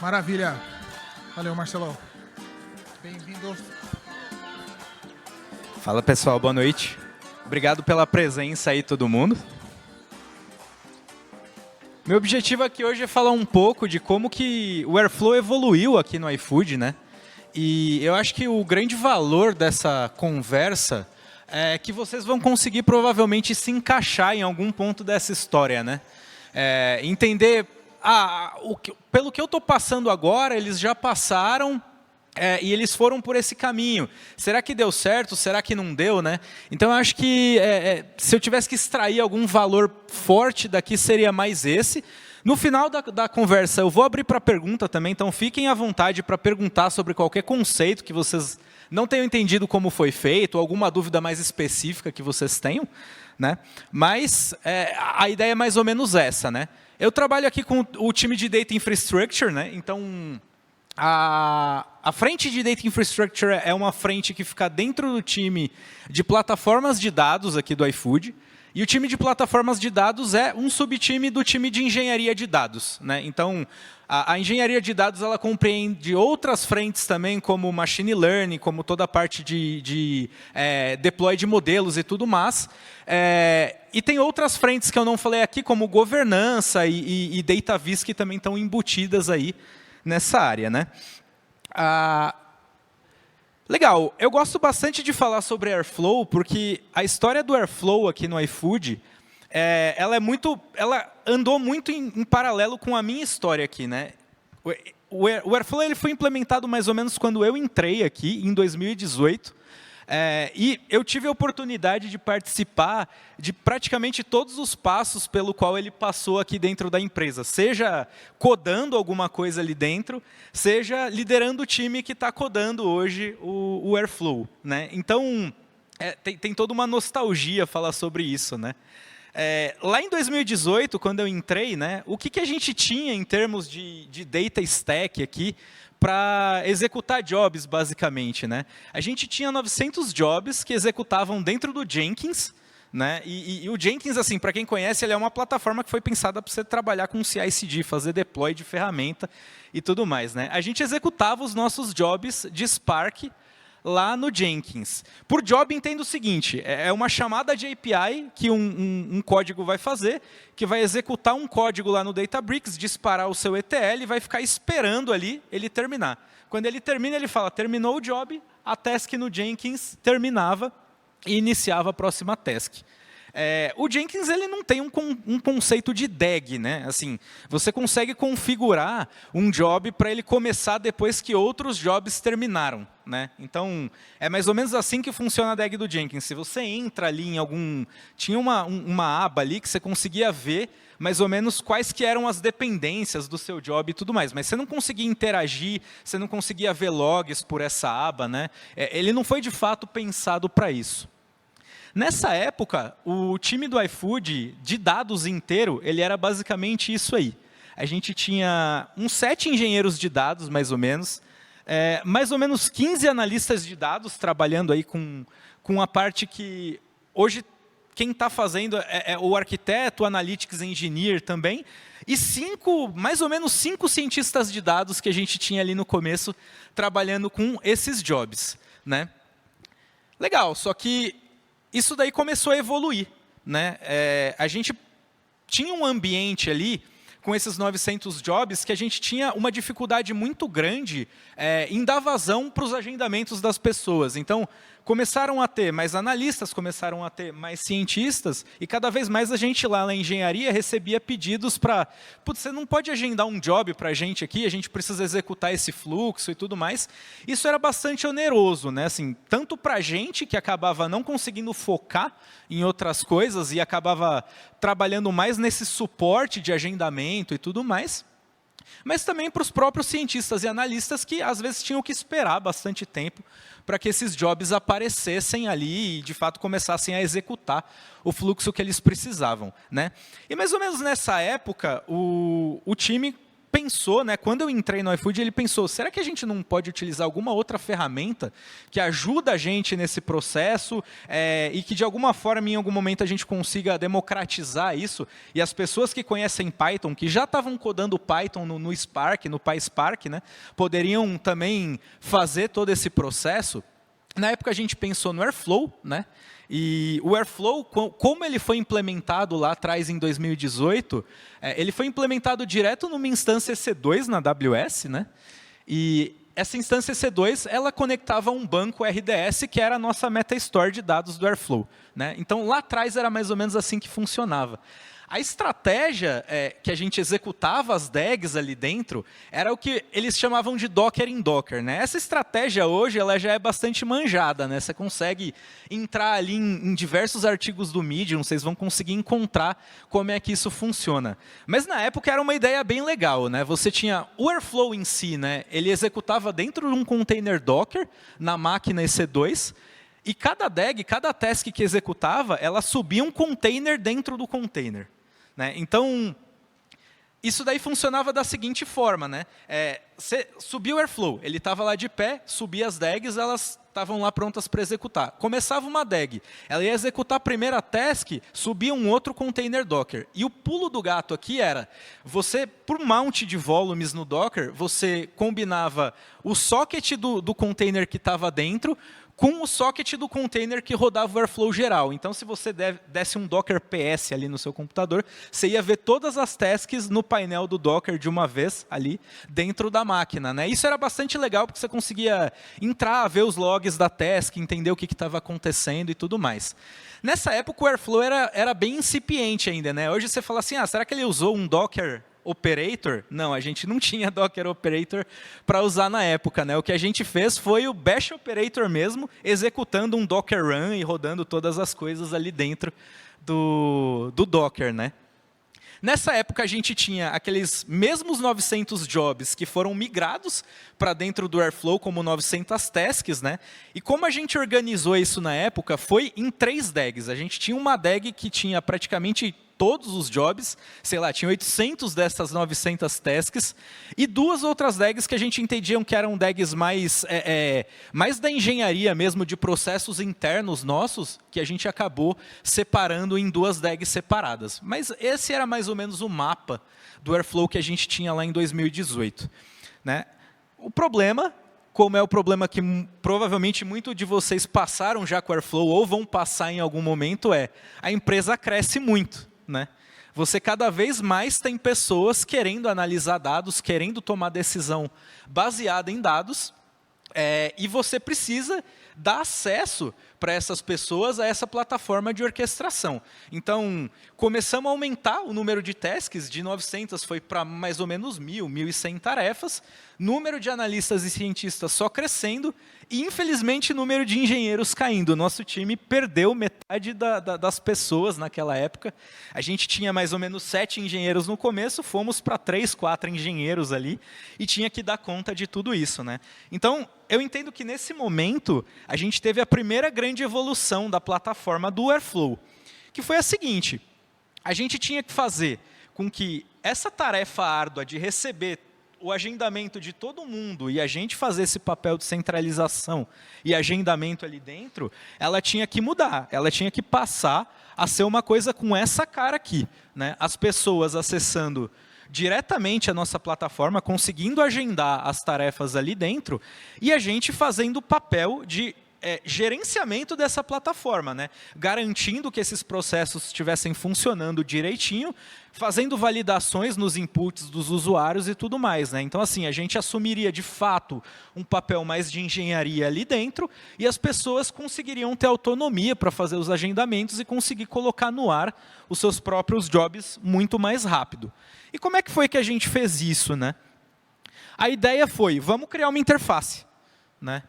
Maravilha. Valeu, Marcelão. Bem-vindo. Fala pessoal, boa noite. Obrigado pela presença aí todo mundo. Meu objetivo aqui hoje é falar um pouco de como que o Airflow evoluiu aqui no iFood, né? E eu acho que o grande valor dessa conversa é que vocês vão conseguir provavelmente se encaixar em algum ponto dessa história, né? Entender, pelo que eu estou passando agora, eles já passaram e eles foram por esse caminho. Será que deu certo? Será que não deu, né? Então, eu acho que se eu tivesse que extrair algum valor forte daqui, seria mais esse. No final da conversa, eu vou abrir para pergunta também, então fiquem à vontade para perguntar sobre qualquer conceito que vocês não tenham entendido como foi feito, ou alguma dúvida mais específica que vocês tenham, né? Mas a ideia é mais ou menos essa, né? Eu trabalho aqui com o time de Data Infrastructure, né? Então, a frente de Data Infrastructure é uma frente que fica dentro do time de plataformas de dados aqui do iFood. E o time de plataformas de dados é um subtime do time de engenharia de dados, né? Então, a engenharia de dados ela compreende outras frentes também, como machine learning, como toda a parte de deploy de modelos e tudo mais. E tem outras frentes que eu não falei aqui, como governança e data vis, que também estão embutidas aí nessa área, né? Legal, eu gosto bastante de falar sobre Airflow, porque a história do Airflow aqui no iFood, ela andou muito em paralelo com a minha história aqui, né? O Airflow ele foi implementado mais ou menos quando eu entrei aqui, em 2018, e eu tive a oportunidade de participar de praticamente todos os passos pelo qual ele passou aqui dentro da empresa, seja codando alguma coisa ali dentro, seja liderando o time que está codando hoje o Airflow, né? Então, tem toda uma nostalgia falar sobre isso, né? Lá em 2018, quando eu entrei, né, o que a gente tinha em termos de data stack aqui para executar jobs, basicamente, né? A gente tinha 900 jobs que executavam dentro do Jenkins, né? E o Jenkins, assim, para quem conhece, ele é uma plataforma que foi pensada para você trabalhar com CI/CD, fazer deploy de ferramenta e tudo mais, né? A gente executava os nossos jobs de Spark lá no Jenkins. Por job, entendo o seguinte, é uma chamada de API que um código vai fazer, que vai executar um código lá no Databricks, disparar o seu ETL e vai ficar esperando ali ele terminar. Quando ele termina, ele fala, terminou o job, a task no Jenkins terminava e iniciava a próxima task. O Jenkins ele não tem um conceito de DAG, né? Assim, você consegue configurar um job para ele começar depois que outros jobs terminaram, né? Então, é mais ou menos assim que funciona a DAG do Jenkins. Se você entra ali em algum... Tinha uma aba ali que você conseguia ver mais ou menos quais que eram as dependências do seu job e tudo mais. Mas você não conseguia interagir, você não conseguia ver logs por essa aba, né? Ele não foi de fato pensado para isso. Nessa época, o time do iFood, de dados inteiro, ele era basicamente isso aí. A gente tinha uns 7 engenheiros de dados, mais ou menos 15 analistas de dados trabalhando aí com a parte que hoje quem está fazendo é o arquiteto, o analytics engineer também, e mais ou menos 5 cientistas de dados que a gente tinha ali no começo trabalhando com esses jobs, né? Legal, só que isso daí começou a evoluir, né? A gente tinha um ambiente ali, com esses 900 jobs, que a gente tinha uma dificuldade muito grande em dar vazão para os agendamentos das pessoas. Então, começaram a ter mais analistas, começaram a ter mais cientistas, e cada vez mais a gente lá na engenharia recebia pedidos para, putz, você não pode agendar um job para a gente aqui, a gente precisa executar esse fluxo e tudo mais. Isso era bastante oneroso, né? Assim, tanto para a gente, que acabava não conseguindo focar em outras coisas e acabava trabalhando mais nesse suporte de agendamento e tudo mais, mas também para os próprios cientistas e analistas que, às vezes, tinham que esperar bastante tempo para que esses jobs aparecessem ali e, de fato, começassem a executar o fluxo que eles precisavam, né? E, mais ou menos nessa época, o time pensou, né, quando eu entrei no iFood, ele pensou, será que a gente não pode utilizar alguma outra ferramenta que ajuda a gente nesse processo e que de alguma forma, em algum momento, a gente consiga democratizar isso e as pessoas que conhecem Python, que já estavam codando Python no Spark, no PySpark, né, poderiam também fazer todo esse processo. Na época a gente pensou no Airflow, né? E o Airflow, como ele foi implementado lá atrás em 2018, ele foi implementado direto numa instância EC2 na AWS, né? E essa instância EC2, ela conectava a um banco RDS, que era a nossa MetaStore de dados do Airflow, né? Então, lá atrás era mais ou menos assim que funcionava. A estratégia que a gente executava as DAGs ali dentro era o que eles chamavam de Docker em Docker, né? Essa estratégia hoje ela já é bastante manjada, né? Você consegue entrar ali em diversos artigos do Medium, vocês vão conseguir encontrar como é que isso funciona. Mas na época era uma ideia bem legal, né? Você tinha o Airflow em si, né? Ele executava dentro de um container Docker na máquina EC2. E cada DAG, cada task que executava, ela subia um container dentro do container. Né? Então, isso daí funcionava da seguinte forma. Né? Você subia o Airflow, ele estava lá de pé, subia as DAGs, elas estavam lá prontas para executar. Começava uma DAG, ela ia executar a primeira task, subia um outro container Docker. E o pulo do gato aqui era, você, por mount de volumes no Docker, você combinava o socket do container que estava dentro com o socket do container que rodava o Airflow geral. Então, se você desse um Docker PS ali no seu computador, você ia ver todas as tasks no painel do Docker de uma vez ali dentro da máquina. Né? Isso era bastante legal, porque você conseguia entrar, ver os logs da task, entender o que estava acontecendo e tudo mais. Nessa época, o Airflow era bem incipiente ainda. Né? Hoje você fala assim, será que ele usou um Docker Operator? Não, a gente não tinha Docker Operator para usar na época. Né? O que a gente fez foi o Bash Operator mesmo, executando um Docker Run e rodando todas as coisas ali dentro do Docker. Né? Nessa época, a gente tinha aqueles mesmos 900 jobs que foram migrados para dentro do Airflow como 900 tasks. Né? E como a gente organizou isso na época, foi em 3 DAGs. A gente tinha uma DAG que tinha praticamente todos os jobs, sei lá, tinha 800 dessas 900 tasks, e 2 outras DAGs que a gente entendia que eram DAGs mais da engenharia mesmo, de processos internos nossos, que a gente acabou separando em 2 DAGs separadas. Mas esse era mais ou menos o mapa do Airflow que a gente tinha lá em 2018. Né? O problema, como é o problema que provavelmente muitos de vocês passaram já com o Airflow ou vão passar em algum momento, a empresa cresce muito. Né? Você cada vez mais tem pessoas querendo analisar dados, querendo tomar decisão baseada em dados, e você precisa dar acesso para essas pessoas a essa plataforma de orquestração. Então, começamos a aumentar o número de tasks, de 900 foi para mais ou menos 1.000, 1.100 tarefas, número de analistas e cientistas só crescendo, e infelizmente o número de engenheiros caindo. Nosso time perdeu metade das pessoas naquela época. A gente tinha mais ou menos 7 engenheiros no começo, fomos para 3, 4 engenheiros ali, e tinha que dar conta de tudo isso. Né? Então, eu entendo que nesse momento, a gente teve a primeira grande evolução da plataforma do Airflow, que foi a seguinte: a gente tinha que fazer com que essa tarefa árdua de receber o agendamento de todo mundo e a gente fazer esse papel de centralização e agendamento ali dentro, ela tinha que mudar, ela tinha que passar a ser uma coisa com essa cara aqui. Né? As pessoas acessando diretamente a nossa plataforma, conseguindo agendar as tarefas ali dentro, e a gente fazendo o papel de gerenciamento dessa plataforma, né? Garantindo que esses processos estivessem funcionando direitinho, fazendo validações nos inputs dos usuários e tudo mais. Né? Então, assim, a gente assumiria, de fato, um papel mais de engenharia ali dentro, e as pessoas conseguiriam ter autonomia para fazer os agendamentos e conseguir colocar no ar os seus próprios jobs muito mais rápido. E como é que foi que a gente fez isso? Né? A ideia foi, vamos criar uma interface. Né?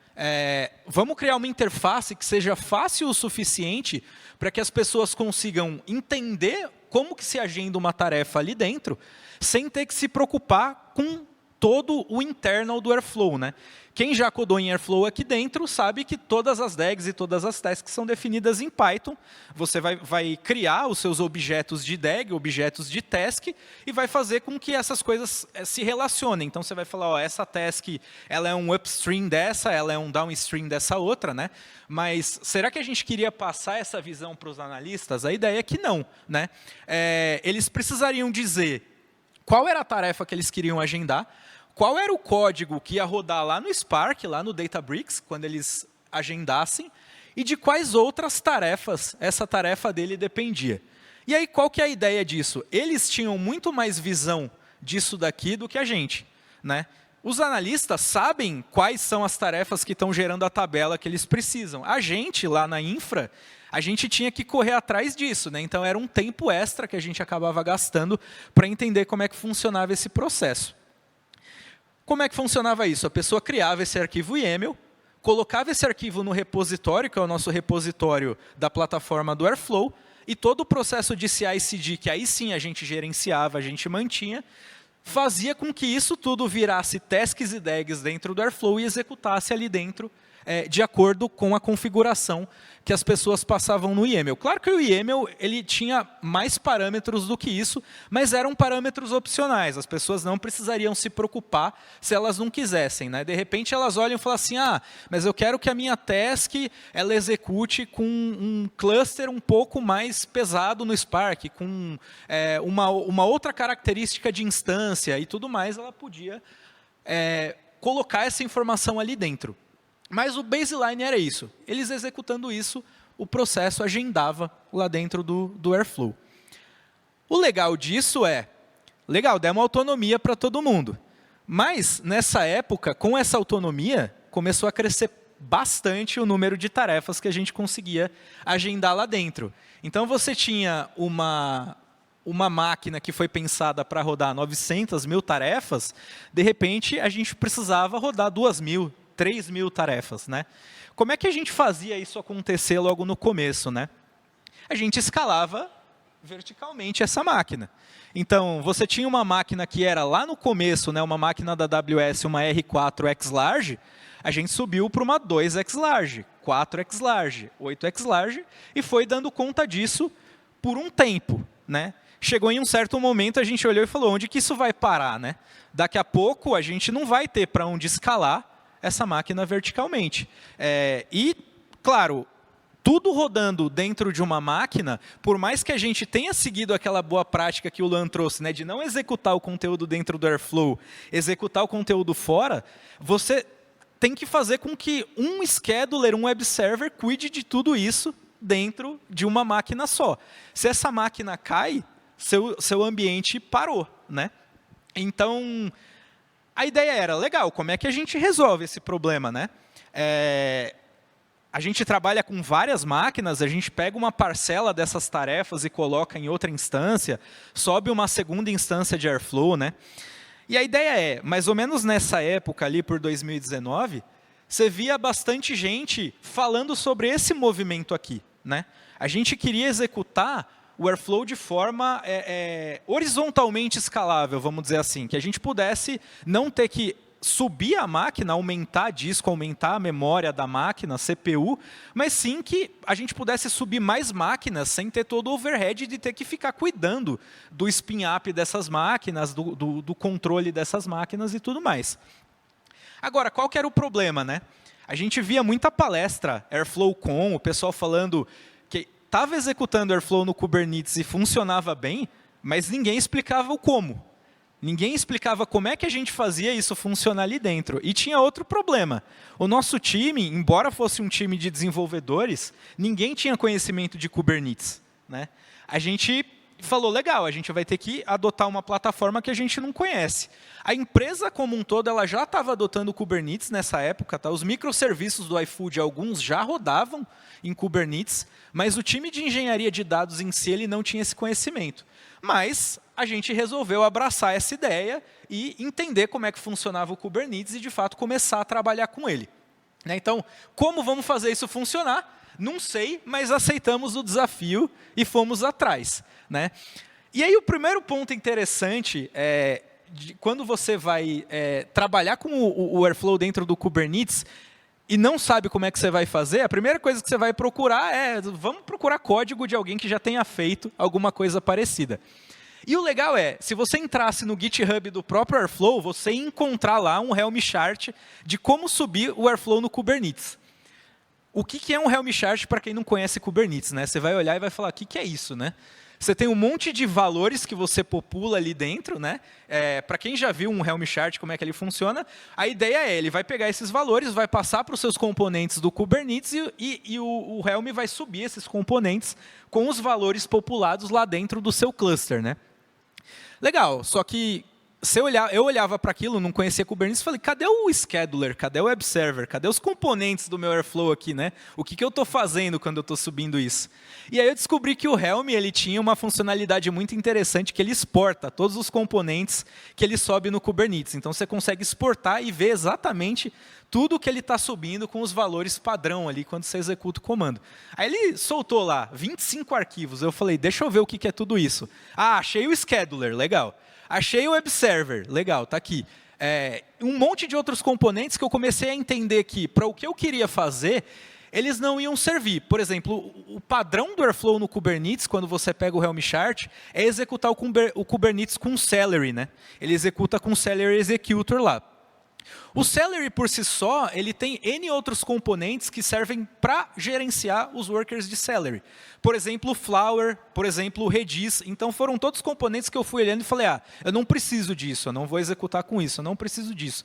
Vamos criar uma interface que seja fácil o suficiente para que as pessoas consigam entender como que se agenda uma tarefa ali dentro, sem ter que se preocupar com todo o internal do Airflow, né? Quem já codou em Airflow aqui dentro sabe que todas as DAGs e todas as tasks são definidas em Python. Você vai criar os seus objetos de DAG, objetos de task, e vai fazer com que essas coisas se relacionem. Então, você vai falar, ó, essa task ela é um upstream dessa, ela é um downstream dessa outra, né? Mas será que a gente queria passar essa visão para os analistas? A ideia é que não, né? Eles precisariam dizer qual era a tarefa que eles queriam agendar, qual era o código que ia rodar lá no Spark, lá no Databricks, quando eles agendassem, e de quais outras tarefas essa tarefa dele dependia. E aí, qual que é a ideia disso? Eles tinham muito mais visão disso daqui do que a gente, né? Os analistas sabem quais são as tarefas que estão gerando a tabela que eles precisam. A gente, lá na infra, a gente tinha que correr atrás disso, né? Então, era um tempo extra que a gente acabava gastando para entender como é que funcionava esse processo. Como é que funcionava isso? A pessoa criava esse arquivo YAML, colocava esse arquivo no repositório, que é o nosso repositório da plataforma do Airflow, e todo o processo de CI/CD, que aí sim a gente gerenciava, a gente mantinha, fazia com que isso tudo virasse tasks e DAGs dentro do Airflow e executasse ali dentro, de acordo com a configuração que as pessoas passavam no YAML. Claro que o YAML ele tinha mais parâmetros do que isso, mas eram parâmetros opcionais. As pessoas não precisariam se preocupar se elas não quisessem, né? De repente, elas olham e falam assim, mas eu quero que a minha task ela execute com um cluster um pouco mais pesado no Spark, com uma outra característica de instância e tudo mais, ela podia colocar essa informação ali dentro. Mas o baseline era isso. Eles executando isso, o processo agendava lá dentro do Airflow. O legal disso legal, deu uma autonomia para todo mundo. Mas, nessa época, com essa autonomia, começou a crescer bastante o número de tarefas que a gente conseguia agendar lá dentro. Então, você tinha uma máquina que foi pensada para rodar 900 mil tarefas, de repente, a gente precisava rodar 2.000, 3.000 tarefas, né? Como é que a gente fazia isso acontecer logo no começo, né? A gente escalava verticalmente essa máquina. Então, você tinha uma máquina que era lá no começo, né, uma máquina da AWS, uma R4 X-Large, a gente subiu para uma 2 X-Large, 4 X-Large, 8 X-Large, e foi dando conta disso por um tempo, né? Chegou em um certo momento, a gente olhou e falou, onde que isso vai parar, né? Daqui a pouco, a gente não vai ter para onde escalar essa máquina verticalmente. E, claro, tudo rodando dentro de uma máquina, por mais que a gente tenha seguido aquela boa prática que o Luan trouxe, né, de não executar o conteúdo dentro do Airflow, executar o conteúdo fora, você tem que fazer com que um scheduler, um web server, cuide de tudo isso dentro de uma máquina só. Se essa máquina cai, seu ambiente parou, né? Então, a ideia era, legal, como é que a gente resolve esse problema, né? A gente trabalha com várias máquinas, a gente pega uma parcela dessas tarefas e coloca em outra instância, sobe uma segunda instância de Airflow, né? E a ideia mais ou menos nessa época ali, por 2019, você via bastante gente falando sobre esse movimento aqui, né? A gente queria executar o Airflow de forma horizontalmente escalável, vamos dizer assim, que a gente pudesse não ter que subir a máquina, aumentar disco, aumentar a memória da máquina, CPU, mas sim que a gente pudesse subir mais máquinas sem ter todo o overhead de ter que ficar cuidando do spin-up dessas máquinas, do controle dessas máquinas e tudo mais. Agora, qual que era o problema, né? A gente via muita palestra, AirflowCon, o pessoal falando que estava executando Airflow no Kubernetes e funcionava bem, mas ninguém explicava o como. Ninguém explicava como é que a gente fazia isso funcionar ali dentro. E tinha outro problema. O nosso time, embora fosse um time de desenvolvedores, ninguém tinha conhecimento de Kubernetes, né? A gente falou, legal, a gente vai ter que adotar uma plataforma que a gente não conhece. A empresa como um todo, ela já estava adotando o Kubernetes nessa época. Tá? Os microserviços do iFood, alguns já rodavam em Kubernetes, mas o time de engenharia de dados em si, ele não tinha esse conhecimento. Mas a gente resolveu abraçar essa ideia e entender como é que funcionava o Kubernetes e, de fato, começar a trabalhar com ele. Então, como vamos fazer isso funcionar? Não sei, mas aceitamos o desafio e fomos atrás, né? E aí o primeiro ponto interessante quando você vai trabalhar com o Airflow dentro do Kubernetes e não sabe como é que você vai fazer, a primeira coisa que você vai procurar vamos procurar código de alguém que já tenha feito alguma coisa parecida. E o legal se você entrasse no GitHub do próprio Airflow, você ia encontrar lá um Helm chart de como subir o Airflow no Kubernetes. O que é um Helm chart para quem não conhece Kubernetes, né? Você vai olhar e vai falar, o que é isso, né? Você tem um monte de valores que você popula ali dentro, né? Para quem já viu um Helm chart, como é que ele funciona, a ideia ele vai pegar esses valores, vai passar para os seus componentes do Kubernetes e o Helm vai subir esses componentes com os valores populados lá dentro do seu cluster, né? Legal, só que eu olhava para aquilo, não conhecia Kubernetes, e falei, cadê o scheduler, cadê o web server, cadê os componentes do meu Airflow aqui, né? O que eu estou fazendo quando eu estou subindo isso? E aí eu descobri que o Helm ele tinha uma funcionalidade muito interessante, que ele exporta todos os componentes que ele sobe no Kubernetes. Então você consegue exportar e ver exatamente tudo que ele está subindo com os valores padrão ali quando você executa o comando. Aí ele soltou lá 25 arquivos, eu falei, deixa eu ver o que é tudo isso. Ah, achei o scheduler, legal. Achei o web server, legal, está aqui. Um monte de outros componentes que eu comecei a entender que, para o que eu queria fazer, eles não iam servir. Por exemplo, o padrão do Airflow no Kubernetes, quando você pega o Helm chart, é executar o Kubernetes com Celery, né? Ele executa com Celery Executor lá. O Celery, por si só, ele tem N outros componentes que servem para gerenciar os workers de Celery. Por exemplo, o Flower, por exemplo, o Redis. Então, foram todos componentes que eu fui olhando e falei, eu não preciso disso, eu não vou executar com isso, eu não preciso disso.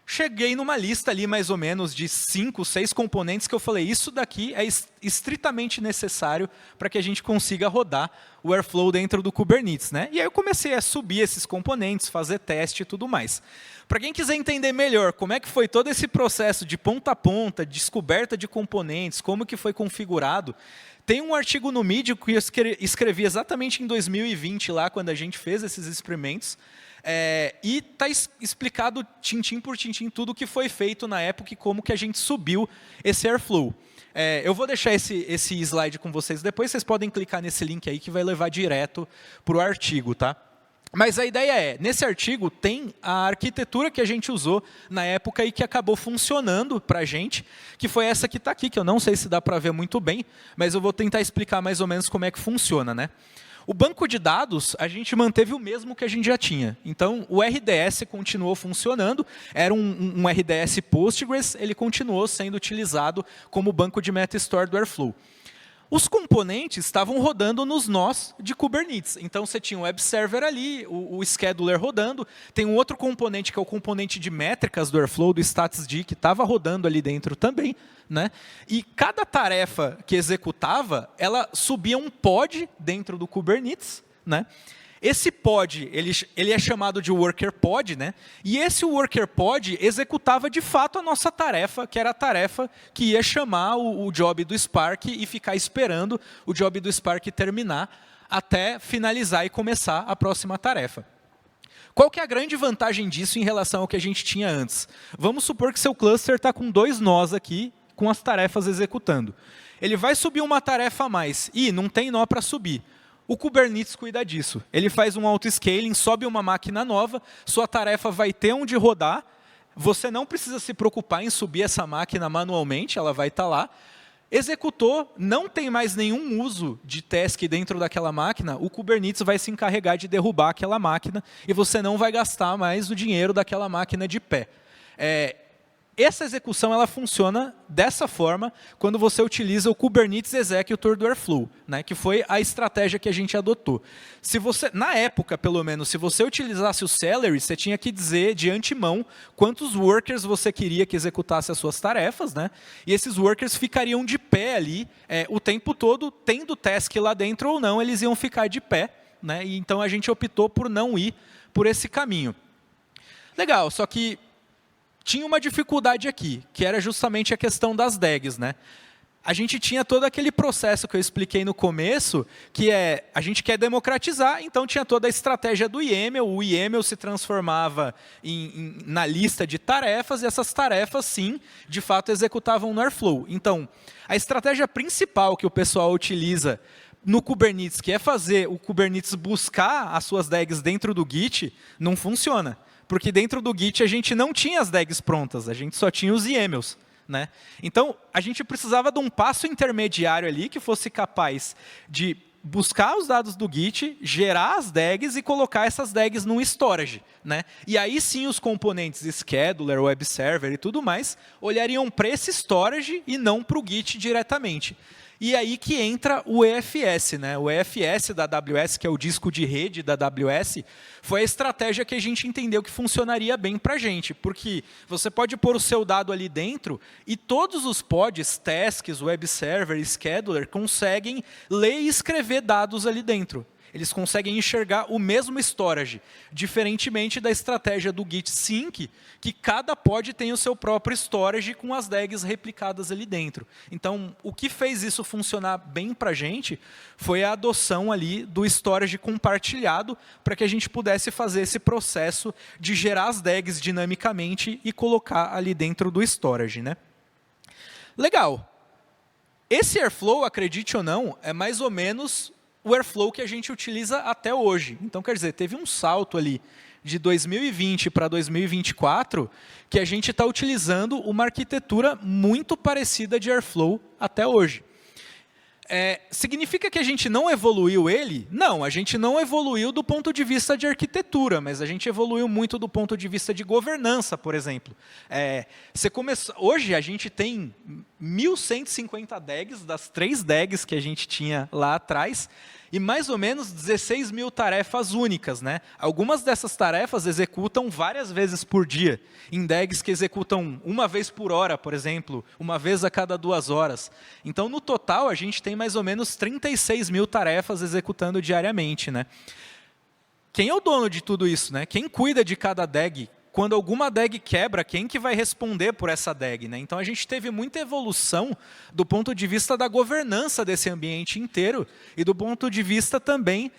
Cheguei numa lista ali, mais ou menos, de 5, 6 componentes que eu falei, isso daqui é estritamente necessário para que a gente consiga rodar o Airflow dentro do Kubernetes, né? E aí eu comecei a subir esses componentes, fazer teste e tudo mais. Para quem quiser entender melhor como é que foi todo esse processo de ponta a ponta, descoberta de componentes, como que foi configurado, tem um artigo no Medium que eu escrevi exatamente em 2020, lá quando a gente fez esses experimentos, e está explicado tintim por tintim tudo o que foi feito na época e como que a gente subiu esse Airflow. Eu vou deixar esse slide com vocês depois, vocês podem clicar nesse link aí que vai levar direto para o artigo, tá? Mas a ideia nesse artigo tem a arquitetura que a gente usou na época e que acabou funcionando para a gente, que foi essa que está aqui, que eu não sei se dá para ver muito bem, mas eu vou tentar explicar mais ou menos como é que funciona, né? O banco de dados, a gente manteve o mesmo que a gente já tinha. Então, o RDS continuou funcionando, era um RDS Postgres, ele continuou sendo utilizado como banco de Metastore do Airflow. Os componentes estavam rodando nos nós de Kubernetes. Então, você tinha o web server ali, o scheduler rodando. Tem um outro componente, que é o componente de métricas do Airflow, do statsd, que estava rodando ali dentro também, né? E cada tarefa que executava, ela subia um pod dentro do Kubernetes, né? Esse pod, ele é chamado de worker pod, né? E esse worker pod executava de fato a nossa tarefa, que era a tarefa que ia chamar o job do Spark e ficar esperando o job do Spark terminar até finalizar e começar a próxima tarefa. Qual que é a grande vantagem disso em relação ao que a gente tinha antes? Vamos supor que seu cluster está com 2 nós aqui, com as tarefas executando. Ele vai subir uma tarefa a mais. E não tem nó para subir. O Kubernetes cuida disso. Ele faz um auto-scaling, sobe uma máquina nova, sua tarefa vai ter onde rodar, você não precisa se preocupar em subir essa máquina manualmente, ela vai estar lá. Executou, não tem mais nenhum uso de task dentro daquela máquina, o Kubernetes vai se encarregar de derrubar aquela máquina e você não vai gastar mais o dinheiro daquela máquina de pé. Essa execução ela funciona dessa forma quando você utiliza o Kubernetes Executor do Airflow, né, que foi a estratégia que a gente adotou. Se você, na época, pelo menos, se você utilizasse o Celery, você tinha que dizer de antemão quantos workers você queria que executasse as suas tarefas, né, e esses workers ficariam de pé ali o tempo todo, tendo task lá dentro ou não, eles iam ficar de pé, né, e então a gente optou por não ir por esse caminho. Legal, só que tinha uma dificuldade aqui, que era justamente a questão das DAGs, né? A gente tinha todo aquele processo que eu expliquei no começo, que a gente quer democratizar, então tinha toda a estratégia do YAML, o YAML se transformava na lista de tarefas, e essas tarefas, sim, de fato executavam no Airflow. Então, a estratégia principal que o pessoal utiliza no Kubernetes, que é fazer o Kubernetes buscar as suas DAGs dentro do Git, não funciona. Porque dentro do Git a gente não tinha as DAGs prontas, a gente só tinha os YAMLs. Né? Então, a gente precisava de um passo intermediário ali que fosse capaz de buscar os dados do Git, gerar as DAGs e colocar essas DAGs num storage. Né? E aí sim os componentes scheduler, web server e tudo mais olhariam para esse storage e não para o Git diretamente. E aí que entra o EFS. Né? O EFS da AWS, que é o disco de rede da AWS, foi a estratégia que a gente entendeu que funcionaria bem para a gente. Porque você pode pôr o seu dado ali dentro e todos os pods, tasks, web server, scheduler, conseguem ler e escrever dados ali dentro. Eles conseguem enxergar o mesmo storage, diferentemente da estratégia do Git Sync, que cada pod tem o seu próprio storage com as DAGs replicadas ali dentro. Então, o que fez isso funcionar bem para a gente foi a adoção ali do storage compartilhado para que a gente pudesse fazer esse processo de gerar as DAGs dinamicamente e colocar ali dentro do storage. Né? Legal. Esse Airflow, acredite ou não, é mais ou menos o Airflow que a gente utiliza até hoje. Então, quer dizer, teve um salto ali de 2020 para 2024 que a gente está utilizando uma arquitetura muito parecida de Airflow até hoje. Significa que a gente não evoluiu ele? Não, a gente não evoluiu do ponto de vista de arquitetura, mas a gente evoluiu muito do ponto de vista de governança, por exemplo. Hoje a gente tem 1.150 DAGs, das 3 DAGs que a gente tinha lá atrás, e mais ou menos 16 mil tarefas únicas. Né? Algumas dessas tarefas executam várias vezes por dia, em DAGs que executam uma vez por hora, por exemplo, uma vez a cada 2 horas. Então, no total, a gente tem mais ou menos 36 mil tarefas executando diariamente. Né? Quem é o dono de tudo isso? Né? Quem cuida de cada DAG? Quando alguma DAG quebra, quem que vai responder por essa DAG? Né? Então, a gente teve muita evolução do ponto de vista da governança desse ambiente inteiro e do ponto de vista também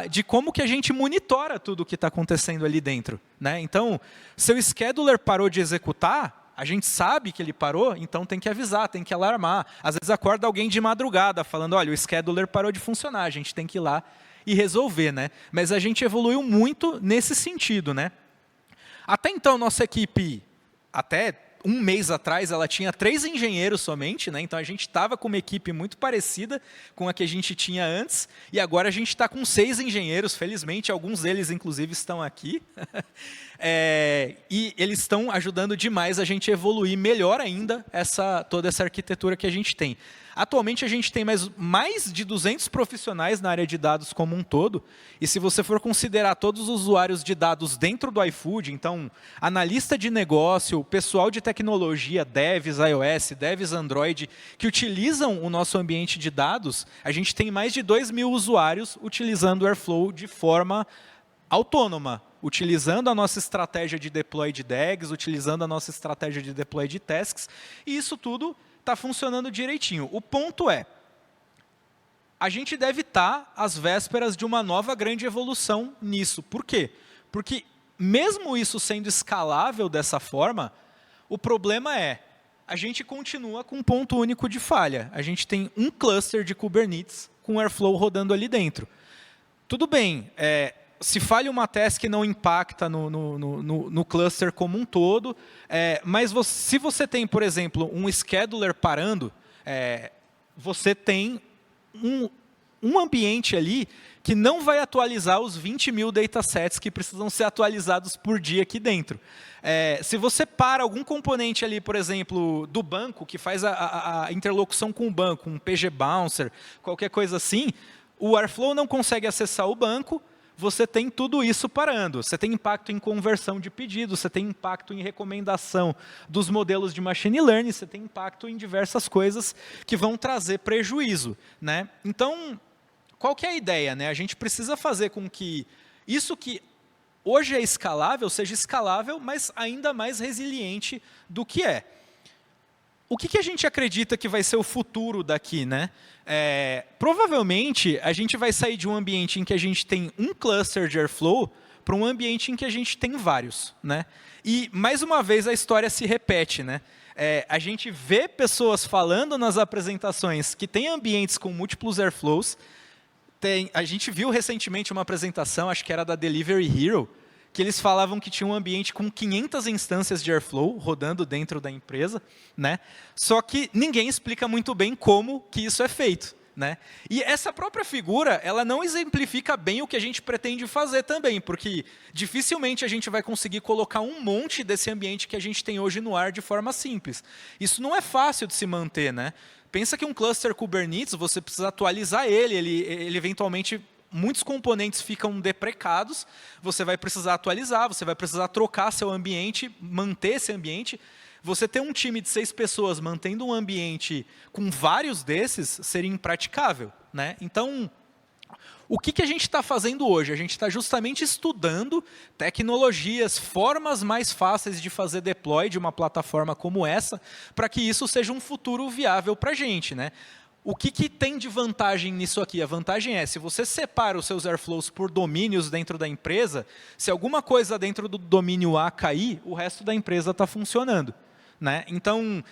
de como que a gente monitora tudo o que está acontecendo ali dentro. Né? Então, seu scheduler parou de executar, a gente sabe que ele parou, então tem que avisar, tem que alarmar. Às vezes acorda alguém de madrugada falando, olha, o scheduler parou de funcionar, a gente tem que ir lá e resolver, né? Mas a gente evoluiu muito nesse sentido, né? Até então, nossa equipe, até um mês atrás, ela tinha 3 engenheiros somente, né? Então a gente estava com uma equipe muito parecida com a que a gente tinha antes, e agora a gente está com 6 engenheiros, felizmente, alguns deles, inclusive, estão aqui. E eles estão ajudando demais a gente evoluir melhor ainda toda essa arquitetura que a gente tem. Atualmente, a gente tem mais de 200 profissionais na área de dados como um todo, e se você for considerar todos os usuários de dados dentro do iFood, então, analista de negócio, pessoal de tecnologia, devs iOS, devs Android, que utilizam o nosso ambiente de dados, a gente tem mais de 2.000 usuários utilizando o Airflow de forma autônoma, utilizando a nossa estratégia de deploy de DAGs, utilizando a nossa estratégia de deploy de tasks, e isso tudo está funcionando direitinho. O ponto é, a gente deve estar às vésperas de uma nova grande evolução nisso. Por quê? Porque mesmo isso sendo escalável dessa forma, o problema a gente continua com um ponto único de falha. A gente tem um cluster de Kubernetes com Airflow rodando ali dentro. Tudo bem, se falha uma task não impacta no cluster como um todo, mas se você tem, por exemplo, um scheduler parando, você tem um ambiente ali que não vai atualizar os 20.000 datasets que precisam ser atualizados por dia aqui dentro. Se você para algum componente ali, por exemplo, do banco, que faz a interlocução com o banco, um PG Bouncer, qualquer coisa assim, o Airflow não consegue acessar o banco, você tem tudo isso parando. Você tem impacto em conversão de pedidos, você tem impacto em recomendação dos modelos de machine learning, você tem impacto em diversas coisas que vão trazer prejuízo. Né? Então, qual que é a ideia? Né? A gente precisa fazer com que isso que hoje é escalável, seja escalável, mas ainda mais resiliente do que é. O que a gente acredita que vai ser o futuro daqui? Né? Provavelmente, a gente vai sair de um ambiente em que a gente tem um cluster de Airflow para um ambiente em que a gente tem vários. Né? E, mais uma vez, a história se repete. Né? A gente vê pessoas falando nas apresentações que tem ambientes com múltiplos Airflows. A gente viu recentemente uma apresentação, acho que era da Delivery Hero, que eles falavam que tinha um ambiente com 500 instâncias de Airflow rodando dentro da empresa, né? Só que ninguém explica muito bem como que isso é feito, né? E essa própria figura, ela não exemplifica bem o que a gente pretende fazer também, porque dificilmente a gente vai conseguir colocar um monte desse ambiente que a gente tem hoje no ar de forma simples. Isso não é fácil de se manter, né? Pensa que um cluster Kubernetes, você precisa atualizar ele eventualmente, muitos componentes ficam deprecados, você vai precisar atualizar, você vai precisar trocar seu ambiente, manter esse ambiente. Você ter um time de 6 pessoas mantendo um ambiente com vários desses seria impraticável, né? Então, o que a gente está fazendo hoje? A gente está justamente estudando tecnologias, formas mais fáceis de fazer deploy de uma plataforma como essa, para que isso seja um futuro viável para a gente, né? O que tem de vantagem nisso aqui? A vantagem é, se você separa os seus Airflows por domínios dentro da empresa, se alguma coisa dentro do domínio A cair, o resto da empresa está funcionando, né? Então,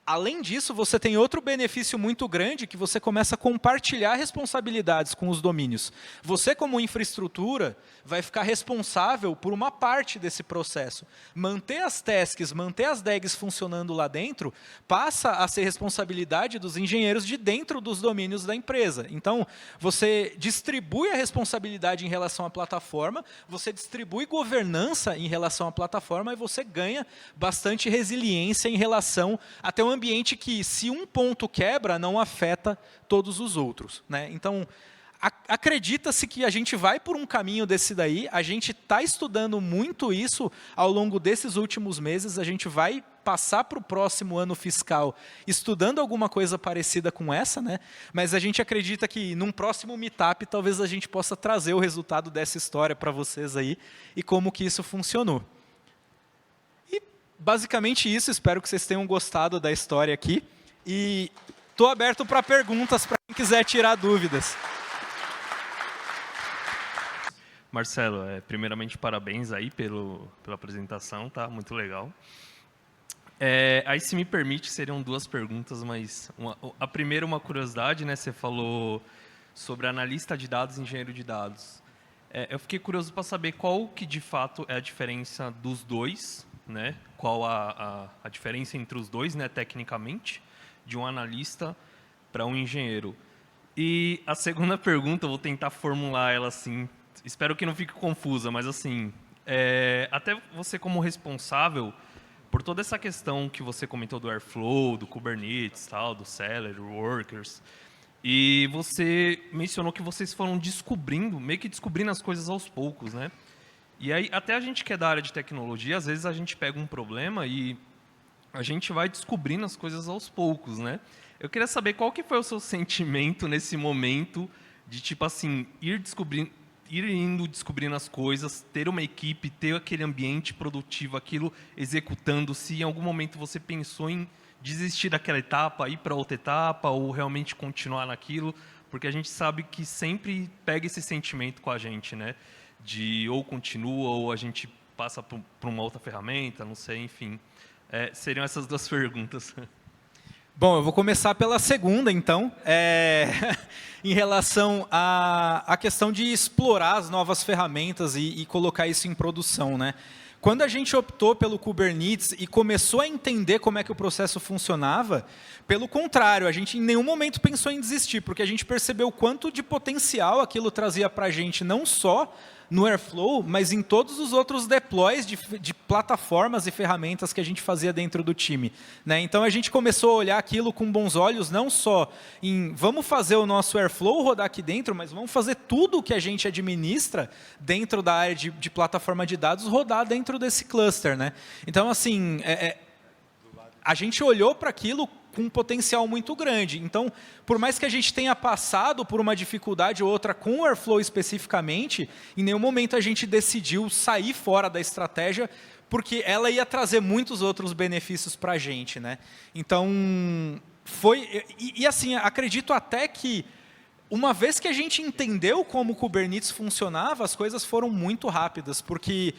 além disso, você tem outro benefício muito grande, que você começa a compartilhar responsabilidades com os domínios. Você, como infraestrutura, vai ficar responsável por uma parte desse processo. Manter as tasks, manter as DAGs funcionando lá dentro, passa a ser responsabilidade dos engenheiros de dentro dos domínios da empresa. Então, você distribui a responsabilidade em relação à plataforma, você distribui governança em relação à plataforma e você ganha bastante resiliência em relação a ter um ambiente que, se um ponto quebra, não afeta todos os outros, né? Então, acredita-se que a gente vai por um caminho desse daí, a gente está estudando muito isso ao longo desses últimos meses, a gente vai passar para o próximo ano fiscal estudando alguma coisa parecida com essa, né? Mas a gente acredita que num próximo meetup talvez a gente possa trazer o resultado dessa história para vocês aí e como que isso funcionou. Basicamente isso, espero que vocês tenham gostado da história aqui. E estou aberto para perguntas, para quem quiser tirar dúvidas. Marcelo, primeiramente parabéns aí pela apresentação, tá? Muito legal. Aí, se me permite, seriam 2 perguntas, mas a primeira, uma curiosidade, né? Você falou sobre analista de dados e engenheiro de dados. Eu fiquei curioso para saber qual que, de fato, é a diferença dos dois, né? Qual a diferença entre os dois, né, tecnicamente, de um analista para um engenheiro. E a segunda pergunta, eu vou tentar formular ela assim, espero que não fique confusa, mas assim, até você como responsável por toda essa questão que você comentou do Airflow, do Kubernetes, tal, do Celery, Workers, e você mencionou que vocês foram meio que descobrindo as coisas aos poucos, né? E aí, até a gente que é da área de tecnologia, às vezes a gente pega um problema e a gente vai descobrindo as coisas aos poucos, né? Eu queria saber qual que foi o seu sentimento nesse momento de, tipo assim, ir indo descobrindo as coisas, ter uma equipe, ter aquele ambiente produtivo, aquilo executando, se em algum momento você pensou em desistir daquela etapa, ir para outra etapa, ou realmente continuar naquilo, porque a gente sabe que sempre pega esse sentimento com a gente, né? De ou continua, ou a gente passa por uma outra ferramenta, não sei, enfim. Seriam essas 2 perguntas. Bom, eu vou começar pela segunda, então, em relação à questão de explorar as novas ferramentas e colocar isso em produção, né? Quando a gente optou pelo Kubernetes e começou a entender como é que o processo funcionava, pelo contrário, a gente em nenhum momento pensou em desistir, porque a gente percebeu o quanto de potencial aquilo trazia para a gente, não só no Airflow, mas em todos os outros deploys de plataformas e ferramentas que a gente fazia dentro do time, né? Então, a gente começou a olhar aquilo com bons olhos, não só em vamos fazer o nosso Airflow rodar aqui dentro, mas vamos fazer tudo o que a gente administra dentro da área de plataforma de dados rodar dentro desse cluster, né? Então, assim, a gente olhou para aquilo com um potencial muito grande. Então, por mais que a gente tenha passado por uma dificuldade ou outra com o Airflow especificamente, em nenhum momento a gente decidiu sair fora da estratégia, porque ela ia trazer muitos outros benefícios para a gente, né? Então, foi... E assim, acredito até que, uma vez que a gente entendeu como o Kubernetes funcionava, as coisas foram muito rápidas, porque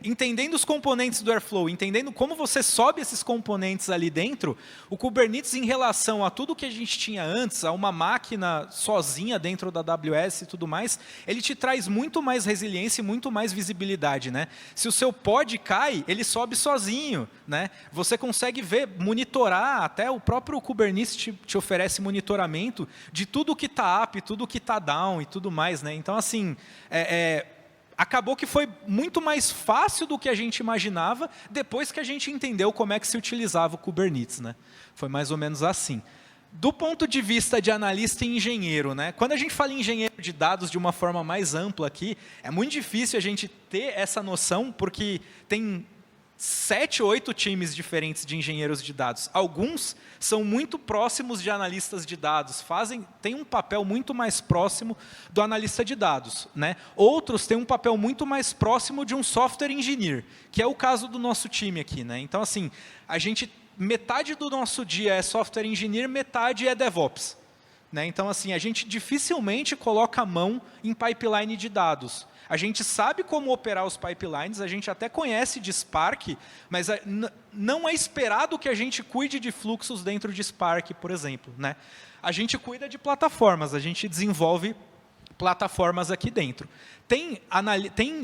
entendendo os componentes do Airflow, entendendo como você sobe esses componentes ali dentro, o Kubernetes, em relação a tudo que a gente tinha antes, a uma máquina sozinha dentro da AWS e tudo mais, ele te traz muito mais resiliência e muito mais visibilidade, né? Se o seu pod cai, ele sobe sozinho, né? Você consegue ver, monitorar, até o próprio Kubernetes te oferece monitoramento de tudo que está up, tudo que está down e tudo mais, né? Então, assim, acabou que foi muito mais fácil do que a gente imaginava depois que a gente entendeu como é que se utilizava o Kubernetes, né? Foi mais ou menos assim. Do ponto de vista de analista e engenheiro, né? Quando a gente fala em engenheiro de dados de uma forma mais ampla aqui, é muito difícil a gente ter essa noção, porque tem 7, 8 times diferentes de engenheiros de dados. Alguns são muito próximos de analistas de dados, têm um papel muito mais próximo do analista de dados, né? Outros têm um papel muito mais próximo de um software engineer, que é o caso do nosso time aqui, né? Então, assim, metade do nosso dia é software engineer, metade é DevOps, né? Então, assim, a gente dificilmente coloca a mão em pipeline de dados. A gente sabe como operar os pipelines, a gente até conhece de Spark, mas não é esperado que a gente cuide de fluxos dentro de Spark, por exemplo, né? A gente cuida de plataformas, a gente desenvolve plataformas aqui dentro. Tem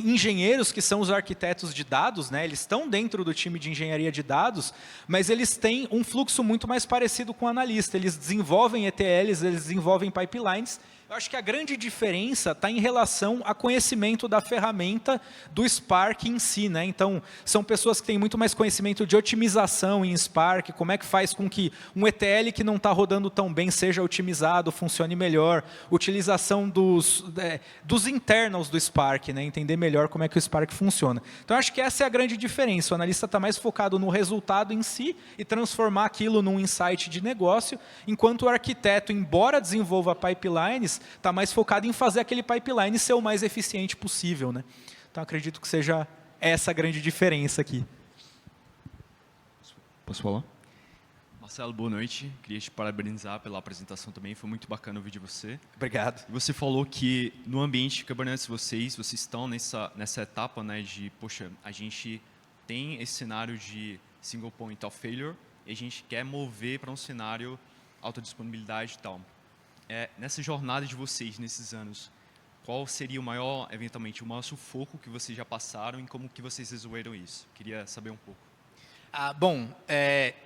engenheiros que são os arquitetos de dados, né? Eles estão dentro do time de engenharia de dados, mas eles têm um fluxo muito mais parecido com o analista. Eles desenvolvem ETLs, eles desenvolvem pipelines. Eu acho que a grande diferença está em relação a conhecimento da ferramenta do Spark em si, né? Então, são pessoas que têm muito mais conhecimento de otimização em Spark, como é que faz com que um ETL que não está rodando tão bem seja otimizado, funcione melhor, utilização dos internals do Spark, né? Entender melhor como é que o Spark funciona. Então, acho que essa é a grande diferença. O analista está mais focado no resultado em si e transformar aquilo num insight de negócio, enquanto o arquiteto, embora desenvolva pipelines, está mais focado em fazer aquele pipeline ser o mais eficiente possível, né? Então, acredito que seja essa a grande diferença aqui. Posso falar? Marcelo, boa noite. Queria te parabenizar pela apresentação também. Foi muito bacana ouvir de você. Obrigado. Você falou que no ambiente de Kubernetes vocês estão nessa etapa, né, de, poxa, a gente tem esse cenário de single point of failure e a gente quer mover para um cenário alta disponibilidade e tal. Nessa jornada de vocês, nesses anos, qual seria eventualmente, o maior sufoco que vocês já passaram e como que vocês resolveram isso? Queria saber um pouco. Bom,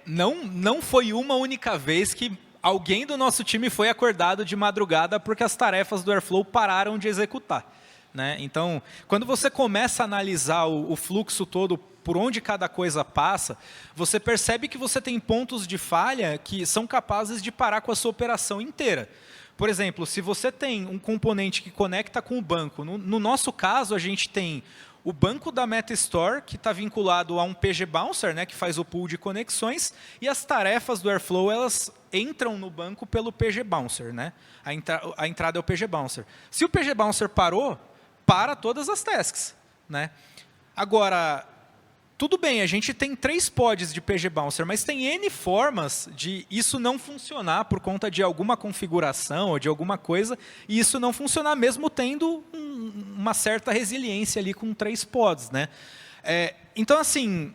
não foi uma única vez que alguém do nosso time foi acordado de madrugada porque as tarefas do Airflow pararam de executar, né? Então, quando você começa a analisar o fluxo todo, por onde cada coisa passa, você percebe que você tem pontos de falha que são capazes de parar com a sua operação inteira. Por exemplo, se você tem um componente que conecta com o banco, no nosso caso, a gente tem o banco da MetaStore, que está vinculado a um PG Bouncer, né, que faz o pool de conexões, e as tarefas do Airflow, elas entram no banco pelo PG Bouncer, né? A entrada é o PG Bouncer. Se o PG Bouncer parou, para todas as tasks, né? Agora, tudo bem, a gente tem 3 pods de PG Bouncer, mas tem N formas de isso não funcionar por conta de alguma configuração ou de alguma coisa, e isso não funcionar mesmo tendo uma certa resiliência ali com 3 pods, né? Então, assim,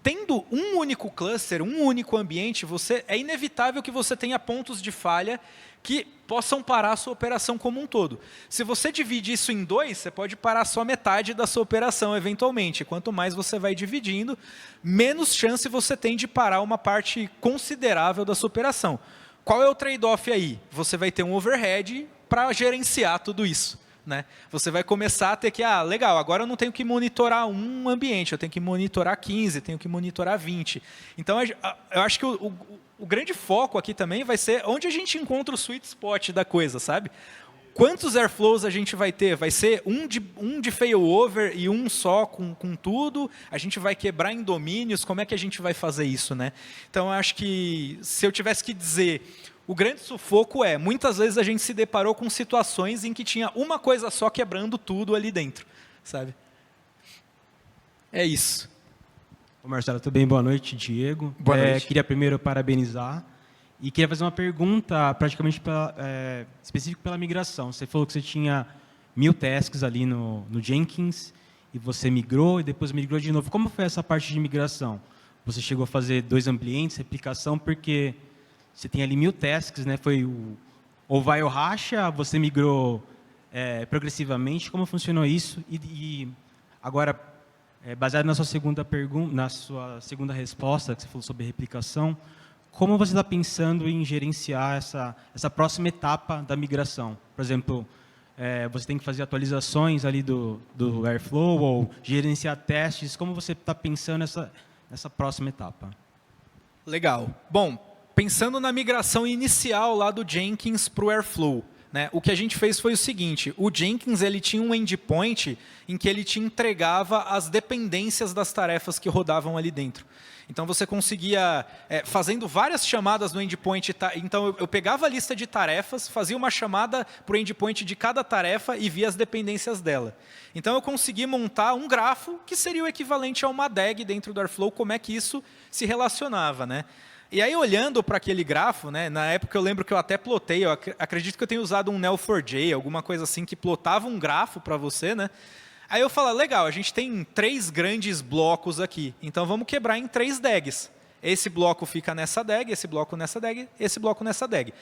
tendo um único cluster, um único ambiente, é inevitável que você tenha pontos de falha que possam parar a sua operação como um todo. Se você divide isso em 2, você pode parar só metade da sua operação, eventualmente. Quanto mais você vai dividindo, menos chance você tem de parar uma parte considerável da sua operação. Qual é o trade-off aí? Você vai ter um overhead para gerenciar tudo isso, né? Você vai começar a ter que, legal, agora eu não tenho que monitorar um ambiente, eu tenho que monitorar 15, tenho que monitorar 20. Então, eu acho que o grande foco aqui também vai ser onde a gente encontra o sweet spot da coisa, sabe? Quantos Airflows a gente vai ter? Vai ser um de failover e um só com tudo? A gente vai quebrar em domínios? Como é que a gente vai fazer isso, né? Então, eu acho que, se eu tivesse que dizer, o grande sufoco muitas vezes a gente se deparou com situações em que tinha uma coisa só quebrando tudo ali dentro, sabe? É isso. Ô Marcelo, tudo bem? Boa noite, Diego. Boa noite. Queria primeiro parabenizar e queria fazer uma pergunta praticamente específica pela migração. Você falou que você tinha 1000 tasks ali no Jenkins e você migrou e depois migrou de novo. Como foi essa parte de migração? Você chegou a fazer 2 ambientes, replicação, porque você tem ali 1000 tasks, né? Foi ou vai ou racha, você migrou progressivamente. Como funcionou isso? E agora, baseado na sua segunda pergunta, na sua segunda resposta, que você falou sobre replicação, como você está pensando em gerenciar essa próxima etapa da migração? Por exemplo, você tem que fazer atualizações ali do Airflow ou gerenciar testes. Como você está pensando nessa próxima etapa? Legal. Bom, pensando na migração inicial lá do Jenkins para o Airflow, né, o que a gente fez foi o seguinte: o Jenkins ele tinha um endpoint em que ele te entregava as dependências das tarefas que rodavam ali dentro. Então, você conseguia, fazendo várias chamadas no endpoint, então eu pegava a lista de tarefas, fazia uma chamada para o endpoint de cada tarefa e via as dependências dela. Então, eu consegui montar um grafo que seria o equivalente a uma DAG dentro do Airflow, como é que isso se relacionava, né? E aí, olhando para aquele grafo, né, na época eu lembro que eu até plotei, eu acredito que eu tenho usado um Neo4j, alguma coisa assim, que plotava um grafo para você, né? Aí eu falo, legal, a gente tem 3 grandes blocos aqui, então vamos quebrar em 3 DAGs. Esse bloco fica nessa DAG, esse bloco nessa DAG, esse bloco nessa DAG.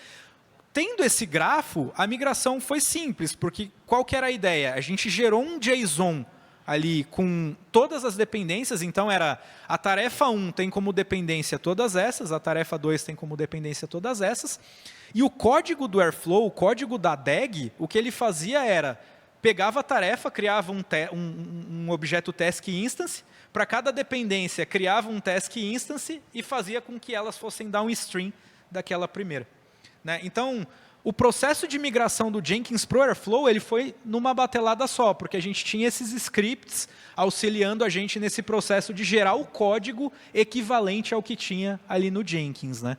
Tendo esse grafo, a migração foi simples, porque qual que era a ideia? A gente gerou um JSON ali com todas as dependências, então era a tarefa 1 tem como dependência todas essas, a tarefa 2 tem como dependência todas essas, e o código do Airflow, o código da DAG, o que ele fazia era, pegava a tarefa, criava um objeto task instance, para cada dependência criava um task instance e fazia com que elas fossem downstream daquela primeira. Né? Então, o processo de migração do Jenkins para o Airflow ele foi numa batelada só, porque a gente tinha esses scripts auxiliando a gente nesse processo de gerar o código equivalente ao que tinha ali no Jenkins. Né?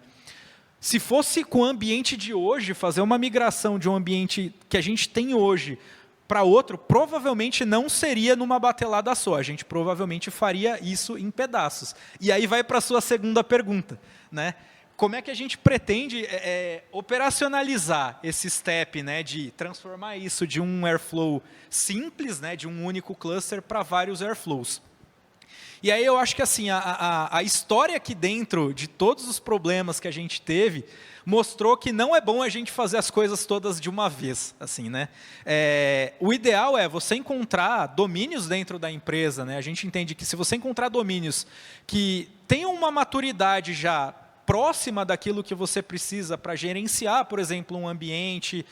Se fosse com o ambiente de hoje, fazer uma migração de um ambiente que a gente tem hoje para outro, provavelmente não seria numa batelada só. A gente provavelmente faria isso em pedaços. E aí vai para a sua segunda pergunta. Né? Como é que a gente pretende operacionalizar esse step, né, de transformar isso de um Airflow simples, né, de um único cluster, para vários Airflows? E aí eu acho que assim, a história aqui dentro de todos os problemas que a gente teve mostrou que não é bom a gente fazer as coisas todas de uma vez. Assim, né? O ideal é você encontrar domínios dentro da empresa. Né? A gente entende que se você encontrar domínios que tenham uma maturidade já próxima daquilo que você precisa para gerenciar, por exemplo, um ambiente,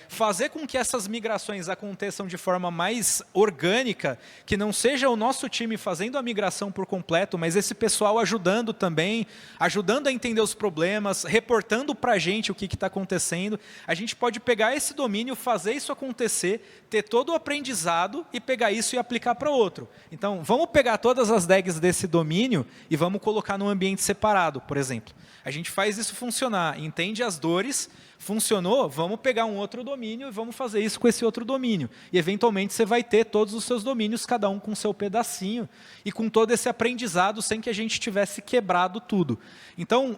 fazer com que essas migrações aconteçam de forma mais orgânica, que não seja o nosso time fazendo a migração por completo, mas esse pessoal ajudando também, ajudando a entender os problemas, reportando para a gente o que está acontecendo. A gente pode pegar esse domínio, fazer isso acontecer, ter todo o aprendizado e pegar isso e aplicar para outro. Então, vamos pegar todas as DAGs desse domínio e vamos colocar num ambiente separado, por exemplo. A gente faz isso funcionar, entende as dores, funcionou, vamos pegar um outro domínio e vamos fazer isso com esse outro domínio. E, eventualmente, você vai ter todos os seus domínios, cada um com seu pedacinho, e com todo esse aprendizado, sem que a gente tivesse quebrado tudo. Então,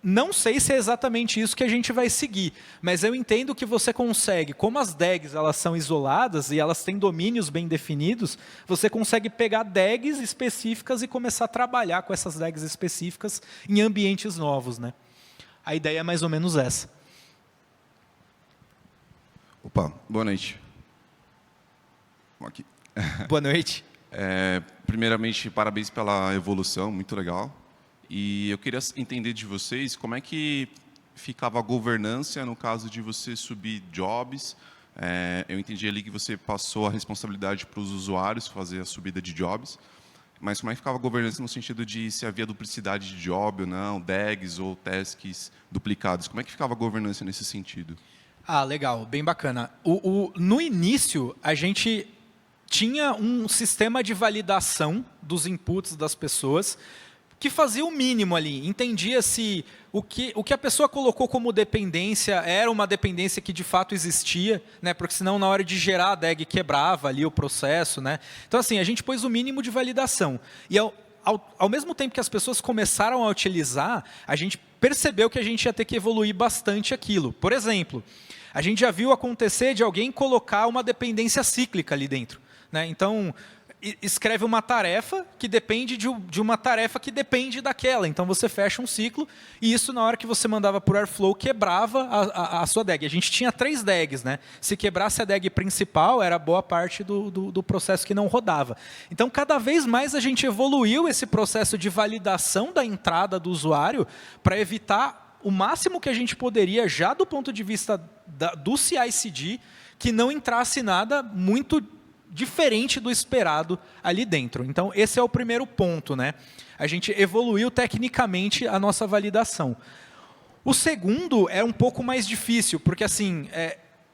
não sei se é exatamente isso que a gente vai seguir, mas eu entendo que você consegue, como as DAGs elas são isoladas e elas têm domínios bem definidos, você consegue pegar DAGs específicas e começar a trabalhar com essas DAGs específicas em ambientes novos. Né? A ideia é mais ou menos essa. Opa, boa noite. Aqui. Boa noite. Primeiramente, parabéns pela evolução, muito legal. E eu queria entender de vocês como é que ficava a governança no caso de você subir jobs. Eu entendi ali que você passou a responsabilidade para os usuários fazer a subida de jobs, mas como é que ficava a governança no sentido de se havia duplicidade de job ou não, DAGs ou tasks duplicados? Como é que ficava a governança nesse sentido? Ah, legal, bem bacana. No início, a gente tinha um sistema de validação dos inputs das pessoas, que fazia o mínimo ali, entendia se o que a pessoa colocou como dependência era uma dependência que de fato existia, né? Porque senão na hora de gerar a DAG quebrava ali o processo. Né? Então assim, a gente pôs o mínimo de validação. E ao mesmo tempo que as pessoas começaram a utilizar, a gente percebeu que a gente ia ter que evoluir bastante aquilo. Por exemplo, a gente já viu acontecer de alguém colocar uma dependência cíclica ali dentro. Né? Então, escreve uma tarefa que depende de uma tarefa que depende daquela. Então você fecha um ciclo e isso na hora que você mandava por Airflow quebrava a sua DAG. A gente tinha 3 DAGs, né? Se quebrasse a DAG principal, era boa parte do processo que não rodava. Então cada vez mais a gente evoluiu esse processo de validação da entrada do usuário para evitar o máximo que a gente poderia, já do ponto de vista do CI/CD, que não entrasse nada muito diferente do esperado ali dentro. Então, esse é o primeiro ponto, né? A gente evoluiu tecnicamente a nossa validação. O segundo é um pouco mais difícil, porque assim,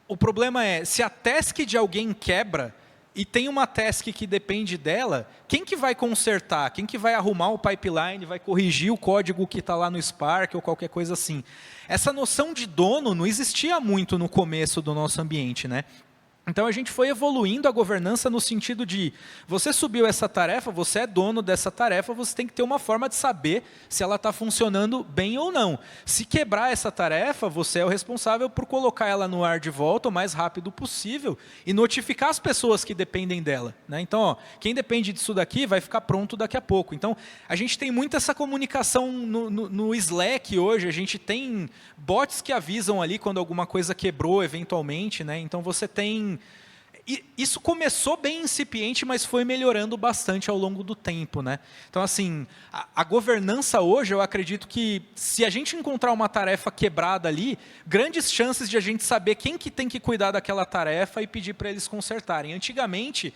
o problema é, se a task de alguém quebra e tem uma task que depende dela, quem que vai consertar? Quem que vai arrumar o pipeline, vai corrigir o código que está lá no Spark ou qualquer coisa assim? Essa noção de dono não existia muito no começo do nosso ambiente, né? Então, a gente foi evoluindo a governança no sentido de, você subiu essa tarefa, você é dono dessa tarefa, você tem que ter uma forma de saber se ela está funcionando bem ou não. Se quebrar essa tarefa, você é o responsável por colocar ela no ar de volta o mais rápido possível e notificar as pessoas que dependem dela, né? Então, ó, quem depende disso daqui vai ficar pronto daqui a pouco. Então, a gente tem muito essa comunicação no Slack hoje, a gente tem bots que avisam ali quando alguma coisa quebrou eventualmente, né? Então, você tem... Isso começou bem incipiente, mas foi melhorando bastante ao longo do tempo, né? Então, assim, a governança hoje, eu acredito que se a gente encontrar uma tarefa quebrada ali, grandes chances de a gente saber quem que tem que cuidar daquela tarefa e pedir para eles consertarem. Antigamente,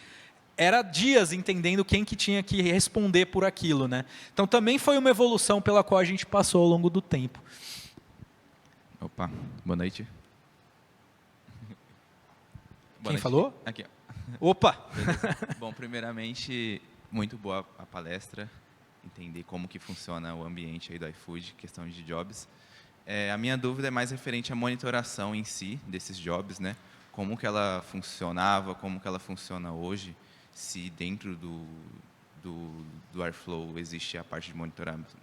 era dias entendendo quem que tinha que responder por aquilo, né? Então, também foi uma evolução pela qual a gente passou ao longo do tempo. Opa, boa noite. Quem falou? Aqui, ó. Opa! Bom, primeiramente, muito boa a palestra, entender como que funciona o ambiente aí do iFood, questão de jobs. A minha dúvida é mais referente à monitoração em si desses jobs, né? Como que ela funcionava, como que ela funciona hoje, se dentro do Airflow existe a parte de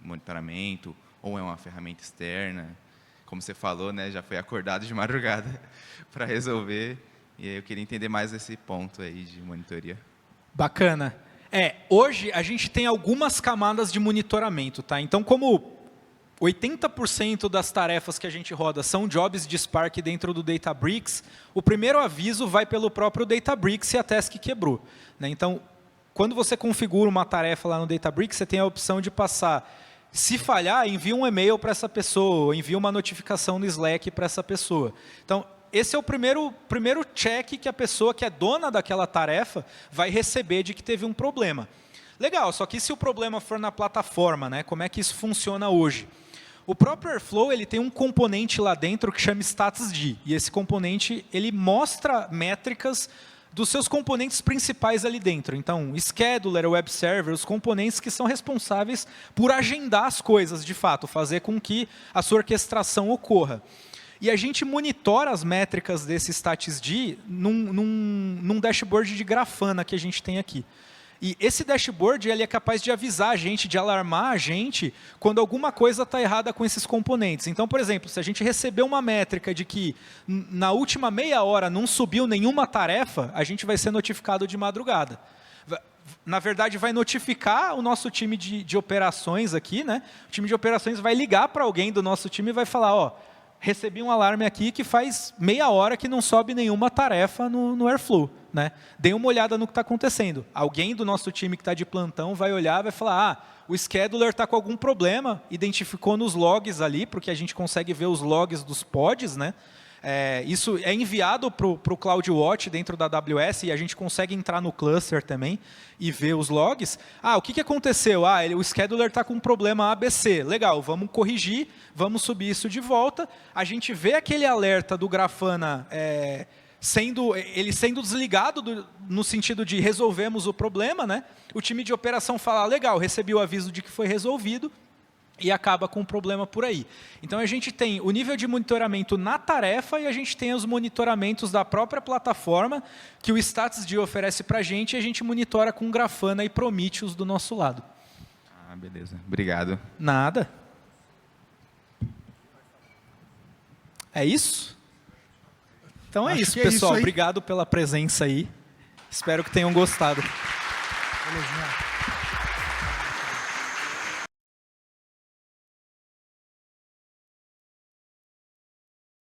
monitoramento ou é uma ferramenta externa. Como você falou, né? Já foi acordado de madrugada para resolver. E eu queria entender mais esse ponto aí de monitoria. Bacana. Hoje a gente tem algumas camadas de monitoramento, tá? Então, como 80% das tarefas que a gente roda são jobs de Spark dentro do Databricks, o primeiro aviso vai pelo próprio Databricks se a task quebrou, né? Então, quando você configura uma tarefa lá no Databricks, você tem a opção de passar, se falhar, envia um e-mail para essa pessoa, ou envia uma notificação no Slack para essa pessoa. Então, esse é o primeiro check que a pessoa que é dona daquela tarefa vai receber de que teve um problema. Legal, só que se o problema for na plataforma, né, como é que isso funciona hoje? O próprio Airflow ele tem um componente lá dentro que chama StatusD. E esse componente ele mostra métricas dos seus componentes principais ali dentro. Então, Scheduler, Web Server, os componentes que são responsáveis por agendar as coisas, de fato, fazer com que a sua orquestração ocorra. E a gente monitora as métricas desse StatusD num dashboard de Grafana que a gente tem aqui. E esse dashboard ele é capaz de avisar a gente, de alarmar a gente, quando alguma coisa está errada com esses componentes. Então, por exemplo, se a gente receber uma métrica de que na última meia hora não subiu nenhuma tarefa, a gente vai ser notificado de madrugada. Na verdade, vai notificar o nosso time de operações aqui, né? O time de operações vai ligar para alguém do nosso time e vai falar, ó, recebi um alarme aqui que faz meia hora que não sobe nenhuma tarefa no Airflow, né? Dê uma olhada no que está acontecendo. Alguém do nosso time que está de plantão vai olhar e vai falar, o scheduler está com algum problema, identificou nos logs ali, porque a gente consegue ver os logs dos pods, né? Isso é enviado para o CloudWatch dentro da AWS e a gente consegue entrar no cluster também e ver os logs. O que aconteceu? O scheduler está com um problema ABC. Legal, vamos corrigir, vamos subir isso de volta. A gente vê aquele alerta do Grafana sendo desligado no sentido de resolvemos o problema, né? O time de operação fala, legal, recebi o aviso de que foi resolvido, e acaba com o problema por aí. Então, a gente tem o nível de monitoramento na tarefa e a gente tem os monitoramentos da própria plataforma que o StatusD oferece para a gente e a gente monitora com Grafana e Prometheus do nosso lado. Beleza. Obrigado. Nada. É isso? Então é Acho isso, que é pessoal. isso aí. Obrigado pela presença aí. Espero que tenham gostado. Belezinha.